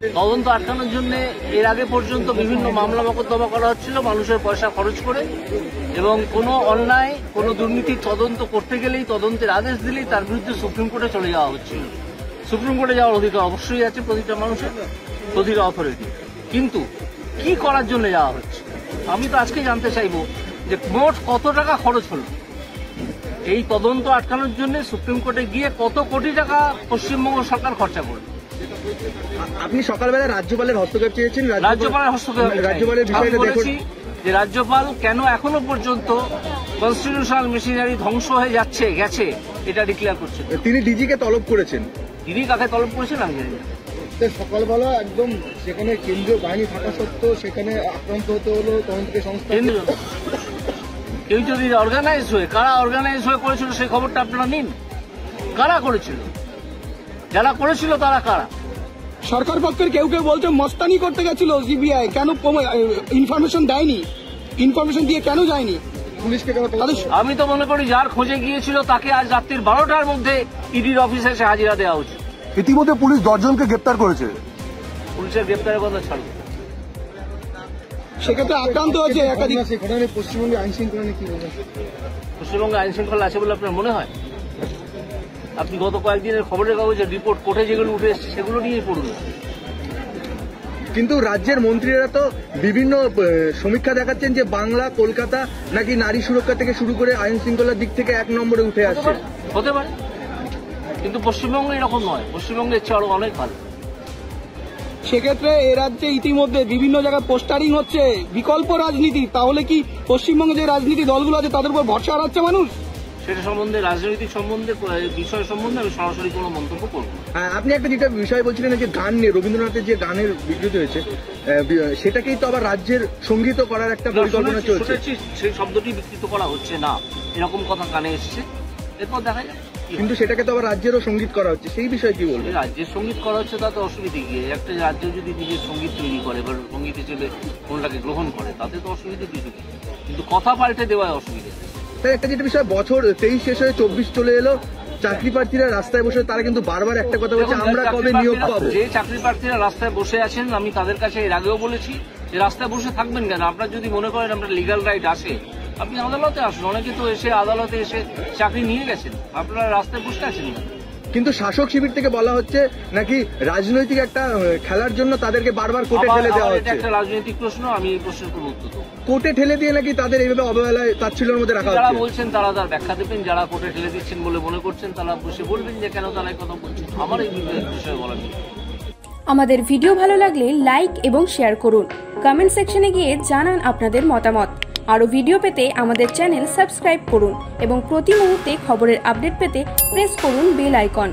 তদন্ত আটকানোর জন্য এর আগে পর্যন্ত বিভিন্ন মামলা মোকদ্দমা করা হচ্ছিল মানুষের পয়সা খরচ করে, এবং কোনো অন্যায় কোনো দুর্নীতির তদন্ত করতে গেলেই তদন্তের আদেশ দিলেই তার বিরুদ্ধে সুপ্রিম কোর্টে চলে যাওয়া হচ্ছিল। সুপ্রিম কোর্টে যাওয়ার অধিকার অবশ্যই আছে প্রতিটা মানুষের, প্রতিটা অথরিটি, কিন্তু কি করার জন্য যাওয়া হচ্ছে আমি তো আজকে জানতে চাইবো যে মোট কত টাকা খরচ হলো এই তদন্ত আটকানোর জন্য সুপ্রিম কোর্টে গিয়ে, কত কোটি টাকা পশ্চিমবঙ্গ সরকার খরচা করবে। আপনি সকালবেলা রাজ্যপালের হস্তক্ষেপ চেয়েছেন, রাজ্যপালের হস্তক্ষেপ রাজ্যপালের বিষয়টা বলেছি যে রাজ্যপাল কেন এখনো পর্যন্ত কনস্টিটিউশনাল মেশিনারি ধ্বংস হয়ে গেছে এটা ডিক্লেয়ার করছে। তিনি ডিজিকে তলব করেছেন। ডিজি কাকে তলব করেছেন আমি জানি না। সকালবেলা একদম সেখানে কেন্দ্রীয় বাহিনী থাকা সত্ত্বেও সেখানে আক্রান্ত হতে হলো তদন্তকারী সংস্থা। কেউ যদি অর্গানাইজ হয়ে, কারা অর্গানাইজ হয়ে করেছিল সেই খবরটা আপনারা নিন। কারা করেছিল, যারা করেছিল তারা কারা? সরকার পক্ষের কেউ কেউ বলছে মস্তানি করতে গেছিল সিবিআই, কেন ইনফরমেশন দেয়নি, ইনফরমেশন দিয়ে কেন যায়নি পুলিশকে? আমি তো মনে করি যার খোঁজে গিয়েছিল তাকে আজ রাত্রির 12টার মধ্যে ইডির অফিসে এসে হাজিরা দেওয়া উচিত। ইতিমধ্যে পুলিশ 10 জনকে গ্রেপ্তার করেছে। পুলিশের গ্রেপ্তারের কথা ছাড়বে, সেক্ষেত্রে আক্রান্ত হয়েছে একাধিক। পশ্চিমবঙ্গে আইন শৃঙ্খলা নিয়ে কি বলবেন? পশ্চিমবঙ্গে আইন শৃঙ্খলা আছে বলে আপনার মনে হয়? আপনি গত কয়েকদিনের খবরের কাগজের রিপোর্ট কোর্টে যেগুলো উঠে এসছে সেগুলো নিয়েই পড়ুন। কিন্তু রাজ্যের মন্ত্রীরা তো বিভিন্ন সমীক্ষা দেখাচ্ছেন যে বাংলা, কলকাতা নাকি নারী সুরক্ষা থেকে শুরু করে আইন শৃঙ্খলার দিক থেকে 1 নম্বরে উঠে আসছে। হতে পারে, কিন্তু পশ্চিমবঙ্গে এরকম নয়, পশ্চিমবঙ্গের চেয়ে আরো অনেক ভালো। সেক্ষেত্রে এ রাজ্যে ইতিমধ্যে বিভিন্ন জায়গায় পোস্টারিং হচ্ছে বিকল্প রাজনীতি, তাহলে কি পশ্চিমবঙ্গে যে রাজনীতি দলগুলো আছে তাদের উপর ভরসা হারাচ্ছে মানুষ? সেটা সম্বন্ধে, রাজনৈতিক সম্বন্ধে, বিষয় সম্বন্ধে আমি সরাসরি কোনো মন্তব্য করব না। আপনি একটা যেটা বিষয় বলছিলেন যে গান নিয়ে, রবীন্দ্রনাথের যে গানের বিকৃতি হয়েছে সেটাকেই তো আবার রাজ্যের সঙ্গীত করার একটা পরিকল্পনা চলছে। সেই শব্দটি বিকৃত করা হচ্ছে না, এরকম কথা কানে এসছে, এরপর দেখা যায়। কিন্তু সেটাকে তো আবার রাজ্যেরও সঙ্গীত করা হচ্ছে, সেই বিষয়ে কি বলবেন? রাজ্যের সঙ্গীত করা হচ্ছে তাতে অসুবিধা গিয়ে, একটা রাজ্য যদি নিজের সঙ্গীত তৈরি করে বা সঙ্গীত হিসেবে কোনটাকে গ্রহণ করে তাতে তো অসুবিধা কিছু নেই, কিন্তু কথা পাল্টে দেওয়ায় অসুবিধা। তাই একটা যেটা বিষয়, বছর 23 শেষ হয়ে 24 চলে এলো, চাকরি প্রার্থীরা রাস্তায় বসে তারা কিন্তু বারবার একটা কথা বলছে, আমরা কবে নিয়োগ পাবো। যে চাকরি প্রার্থীরা রাস্তায় বসে আছেন আমি তাদের কাছে এর আগেও বলেছি যে রাস্তায় বসে থাকবেন কেন, আপনার যদি মনে করেন আপনার লিগ্যাল রাইট আসে আপনি আদালতে আসুন। অনেকে তো এসে আদালতে এসে চাকরি নিয়ে গেছেন, আপনারা রাস্তায় বসে আছেন। কিন্তু শাসক শিবির থেকে বলা হচ্ছে নাকি রাজনৈতিক একটা খেলার জন্য তাদেরকে বারবার কোর্টে ঠেলে দেওয়া হচ্ছে। এটা একটা রাজনৈতিক প্রশ্ন, আমি এই প্রশ্নের কোনো উত্তর দেব। কোর্টে ঠেলে দিয়ে নাকি তাদের এইভাবে অবহেলায় তাচ্ছিল্যের মধ্যে রাখা হচ্ছে। যারা বলছেন তারা তার ব্যাখ্যা দেবেন, যারা কোর্টে ঠেলে দিচ্ছেন বলে মনে করছেন তারা বসে বলবেন যে কেন তারা এই কথা বলছেন। আমার এই বিষয়ে বলার নেই। আমাদের ভিডিও ভালো লাগলে লাইক এবং শেয়ার করুন, কমেন্ট সেকশনে গিয়ে জানান আপনাদের মতামত। আরও ভিডিও পেতে আমাদের চ্যানেল সাবস্ক্রাইব করুন এবং প্রতি মুহূর্তে খবরের আপডেট পেতে প্রেস করুন বেল আইকন।